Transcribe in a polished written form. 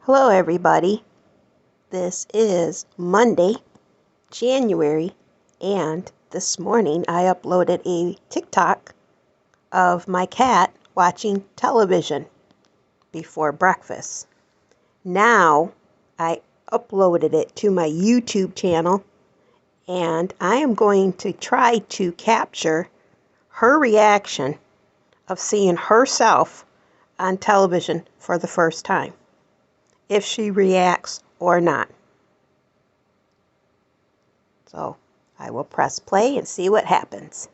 Hello, everybody. This is Monday, January, and this morning I uploaded a TikTok of my cat watching television before breakfast. Now I uploaded it to my YouTube channel, and I am going to try to capture her reaction of seeing herself on television for the first time, if she reacts or not. So I will press play and see what happens.